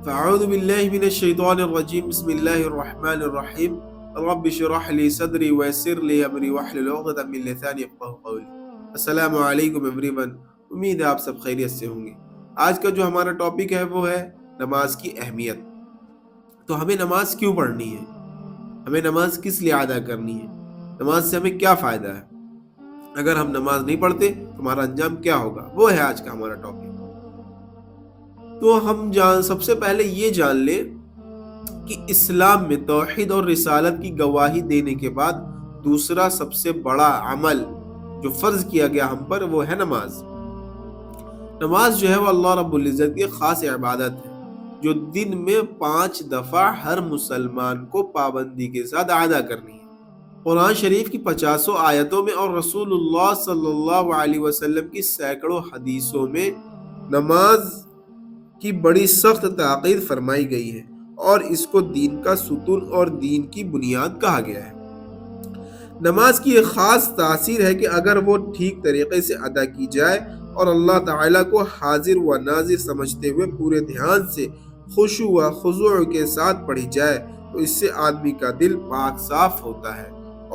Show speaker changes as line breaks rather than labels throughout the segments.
فأعوذ بالله من الشيطان الرجيم بسم الله الرحمن الرحيم رب اشرح لي صدري ويسر لي أمري واحلل عقدة من لساني يفقهوا قولي. السلام علیکم ایوریون، امید ہے آپ سب خیریت سے ہوں گے۔ آج کا جو ہمارا ٹاپک ہے وہ ہے نماز کی اہمیت۔ تو ہمیں نماز کیوں پڑھنی ہے؟ ہمیں نماز کس لیے ادا کرنی ہے؟ نماز سے ہمیں کیا فائدہ ہے؟ اگر ہم نماز نہیں پڑھتے تو ہمارا انجام کیا ہوگا؟ وہ ہے آج کا ہمارا ٹاپک۔ تو ہم سب سے پہلے یہ جان لیں کہ اسلام میں توحید اور رسالت کی گواہی دینے کے بعد دوسرا سب سے بڑا عمل جو فرض کیا گیا ہم پر وہ ہے نماز۔ نماز جو ہے وہ اللہ رب العزت کی خاص عبادت ہے جو دن میں 5 دفعہ ہر مسلمان کو پابندی کے ساتھ ادا کرنی ہے۔ قرآن شریف کی 50 آیتوں میں اور رسول اللہ صلی اللہ علیہ وسلم کی سینکڑوں حدیثوں میں نماز کی بڑی سخت تاکید فرمائی گئی ہے اور اس کو دین کا ستون اور دین کی بنیاد کہا گیا ہے۔ نماز کی ایک خاص تاثیر ہے کہ اگر وہ ٹھیک طریقے سے ادا کی جائے اور اللہ تعالیٰ کو حاضر و ناظر سمجھتے ہوئے پورے دھیان سے خشوع و خضوع کے ساتھ پڑھی جائے تو اس سے آدمی کا دل پاک صاف ہوتا ہے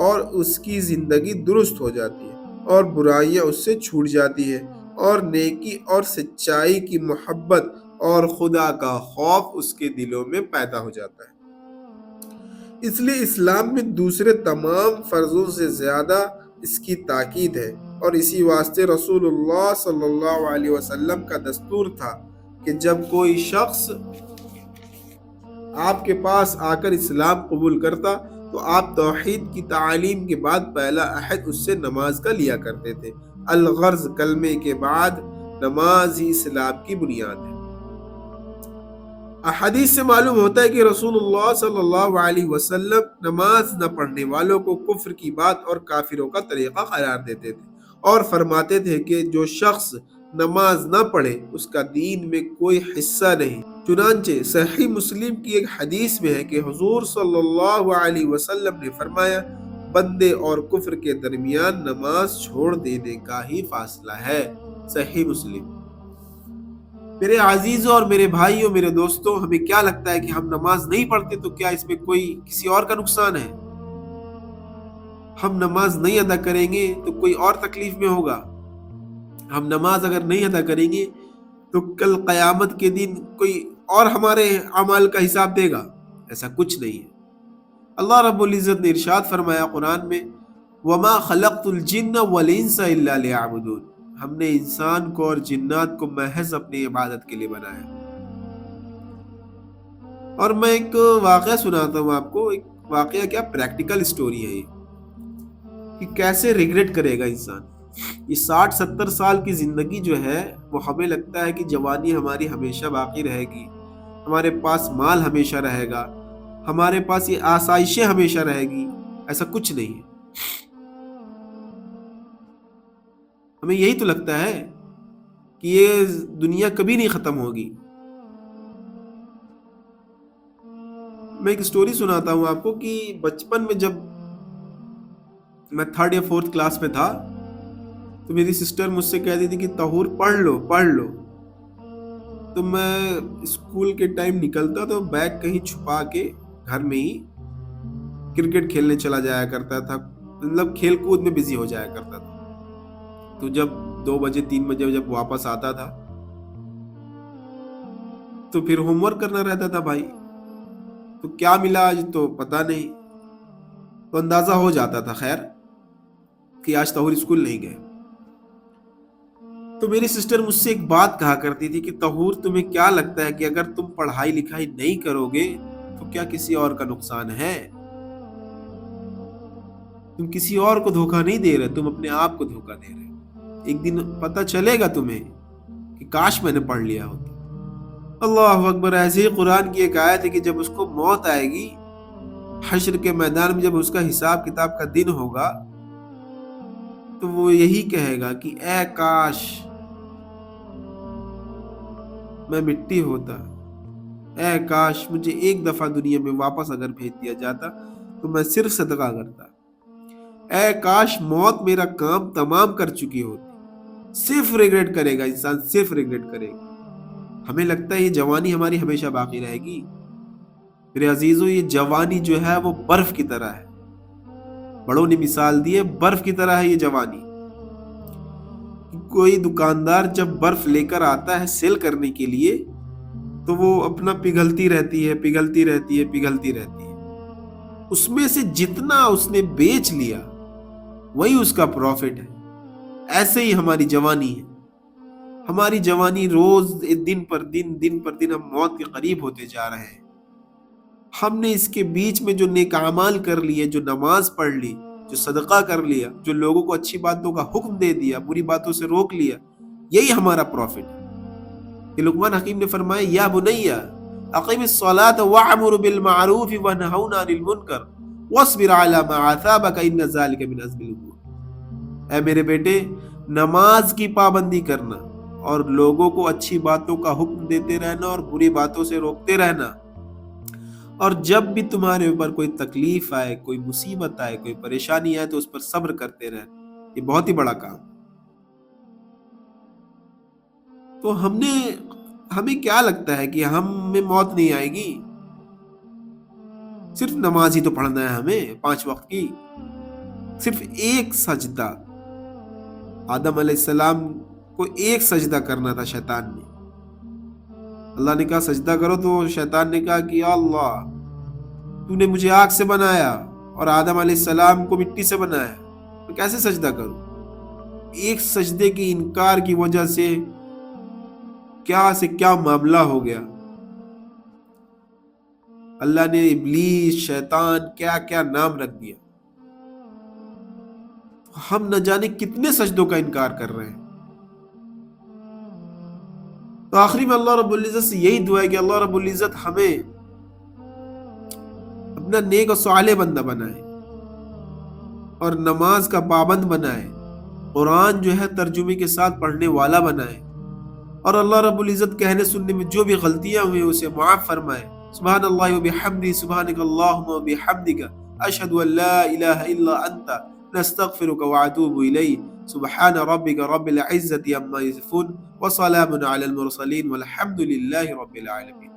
اور اس کی زندگی درست ہو جاتی ہے اور برائیاں اس سے چھوٹ جاتی ہے اور نیکی اور سچائی کی محبت اور خدا کا خوف اس کے دلوں میں پیدا ہو جاتا ہے۔ اس لیے اسلام میں دوسرے تمام فرضوں سے زیادہ اس کی تاکید ہے اور اسی واسطے رسول اللہ صلی اللہ علیہ وسلم کا دستور تھا کہ جب کوئی شخص آپ کے پاس آ کر اسلام قبول کرتا تو آپ توحید کی تعلیم کے بعد پہلا عہد اس سے نماز کا لیا کرتے تھے۔ الغرض کلمے کے بعد نماز ہی اسلام کی بنیاد ہے۔ احادیث سے معلوم ہوتا ہے کہ رسول اللہ صلی اللہ علیہ وسلم نماز نہ پڑھنے والوں کو کفر کی بات اور کافروں کا طریقہ قرار دیتے تھے اور فرماتے تھے کہ جو شخص نماز نہ پڑھے اس کا دین میں کوئی حصہ نہیں۔ چنانچہ صحیح مسلم کی ایک حدیث میں ہے کہ حضور صلی اللہ علیہ وسلم نے فرمایا بندے اور کفر کے درمیان نماز چھوڑ دینے کا ہی فاصلہ ہے۔ صحیح مسلم۔ میرے عزیزوں اور میرے بھائیوں، میرے دوستوں، ہمیں کیا لگتا ہے کہ ہم نماز نہیں پڑھتے تو کیا اس میں کوئی کسی اور کا نقصان ہے؟ ہم نماز نہیں ادا کریں گے تو کوئی اور تکلیف میں ہوگا؟ ہم نماز اگر نہیں ادا کریں گے تو کل قیامت کے دن کوئی اور ہمارے اعمال کا حساب دے گا؟ ایسا کچھ نہیں ہے۔ اللہ رب العزت نے ارشاد فرمایا قرآن میں وَمَا خَلَقْتُ الْجِنَّ وَالْإِنسَ إِلَّا لِيَعْبُدُونَ، ہم نے انسان کو اور جنات کو محض اپنی عبادت کے لیے بنایا۔ اور میں ایک واقعہ سناتا ہوں آپ کو، ایک واقعہ کیا پریکٹیکل سٹوری ہے یہ کہ کیسے ریگریٹ کرے گا انسان۔ یہ 60-70 سال کی زندگی جو ہے وہ ہمیں لگتا ہے کہ جوانی ہماری ہمیشہ باقی رہے گی، ہمارے پاس مال ہمیشہ رہے گا، ہمارے پاس یہ آسائشیں ہمیشہ رہے گی۔ ایسا کچھ نہیں ہے۔ ہمیں یہی تو لگتا ہے کہ یہ دنیا کبھی نہیں ختم ہوگی۔ میں ایک سٹوری سناتا ہوں آپ کو کہ بچپن میں جب میں 3rd یا 4th کلاس میں تھا تو میری سسٹر مجھ سے کہتی تھی کہ طہور پڑھ لو۔ تو میں اسکول کے ٹائم نکلتا تو بیگ کہیں چھپا کے گھر میں ہی کرکٹ کھیلنے چلا جایا کرتا تھا، مطلب کھیل کود میں بزی ہو جایا کرتا تھا۔ تو جب 2 بجے 3 بجے جب واپس آتا تھا تو پھر ہوم ورک کرنا رہتا تھا بھائی، تو کیا ملا آج تو پتہ نہیں، تو اندازہ ہو جاتا تھا خیر کہ آج طہور اسکول نہیں گئے۔ تو میری سسٹر مجھ سے ایک بات کہا کرتی تھی کہ طہور تمہیں کیا لگتا ہے کہ اگر تم پڑھائی لکھائی نہیں کرو گے تو کیا کسی اور کا نقصان ہے؟ تم کسی اور کو دھوکہ نہیں دے رہے، تم اپنے آپ کو دھوکہ دے رہے۔ ایک دن پتہ چلے گا تمہیں کہ کاش میں نے پڑھ لیا ہوتا۔ اللہ اکبر۔ ایسے ہی قرآن کی ایک آیت ہے کہ جب اس کو موت آئے گی حشر کے میدان میں، جب اس کا حساب کتاب کا دن ہوگا تو وہ یہی کہے گا کہ اے کاش میں مٹی ہوتا، اے کاش مجھے ایک دفعہ دنیا میں واپس اگر بھیج دیا جاتا تو میں صرف صدقہ کرتا، اے کاش موت میرا کام تمام کر چکی ہوتی۔ صرف ریگریٹ کرے گا انسان، صرف ریگریٹ کرے گا۔ ہمیں لگتا ہے یہ جوانی ہماری ہمیشہ باقی رہے گی. میرے عزیزو، یہ جوانی جو ہے وہ برف کی طرح ہے. بڑوں نے مثال دی ہے، برف کی طرح ہے یہ جوانی. کوئی دکاندار جب برف لے کر آتا ہے سیل کرنے کے لیے تو وہ اپنا پگھلتی رہتی ہے، پگھلتی رہتی ہے، پگھلتی رہتی ہے. اس میں سے جتنا اس نے بیچ لیا وہی اس کا پروفٹ ہے. ایسے ہی ہماری جوانی ہے. ہماری جوانی روز دن پر دن ہم موت کے قریب ہوتے جا رہے ہیں. ہم نے اس کے بیچ میں جو نیک اعمال کر لیے، جو نماز پڑھ لی، جو صدقہ کر لیا، جو لوگوں کو اچھی باتوں کا حکم دے دیا، بری باتوں سے روک لیا، یہی ہمارا پروفٹ ہے. کہ لقمان حکیم نے فرمایا یا بنیا اقیم الصلاۃ وامر بالمعروف ونہون عن المنکر واصبر علی ما اصابک ان ذلک من عزم الامور. اے میرے بیٹے، نماز کی پابندی کرنا اور لوگوں کو اچھی باتوں کا حکم دیتے رہنا اور بری باتوں سے روکتے رہنا، اور جب بھی تمہارے اوپر کوئی تکلیف آئے، کوئی مصیبت آئے، کوئی پریشانی آئے تو اس پر صبر کرتے رہنا. یہ بہت ہی بڑا کام. تو ہمیں کیا لگتا ہے کہ ہمیں موت نہیں آئے گی؟ صرف نماز ہی تو پڑھنا ہے ہمیں 5 وقت کی. صرف ایک سجدہ، آدم علیہ السلام کو ایک سجدہ کرنا تھا شیطان نے. اللہ نے کہا سجدہ کرو تو شیطان نے کہا کہ یا اللہ، تو نے مجھے آگ سے بنایا اور آدم علیہ السلام کو مٹی سے بنایا، تو کیسے سجدہ کروں؟ ایک سجدے کی انکار کی وجہ سے کیا معاملہ ہو گیا. اللہ نے ابلیس، شیطان، کیا کیا نام رکھ دیا. ہم نہ جانے کتنے سجدوں کا انکار کر رہے ہیں. تو آخری میں اللہ رب العزت سے یہی دعا ہے کہ اللہ رب العزت ہمیں اپنا نیک اور صالح بندہ بنائے اور نماز کا پابند بنائے، قرآن جو ہے ترجمے کے ساتھ پڑھنے والا بنائے، اور اللہ رب العزت کہنے سننے میں جو بھی غلطیاں ہوئی اسے معاف فرمائے. سبحان اللہ وبحمدہ، سبحانک اللہم وبحمدک، اشہد ان لا الہ الا انت، نستغفرک واتوب الیک. سبحان ربک رب العزة عما یصفون وسلام علی المرسلین والحمد للہ رب العالمین.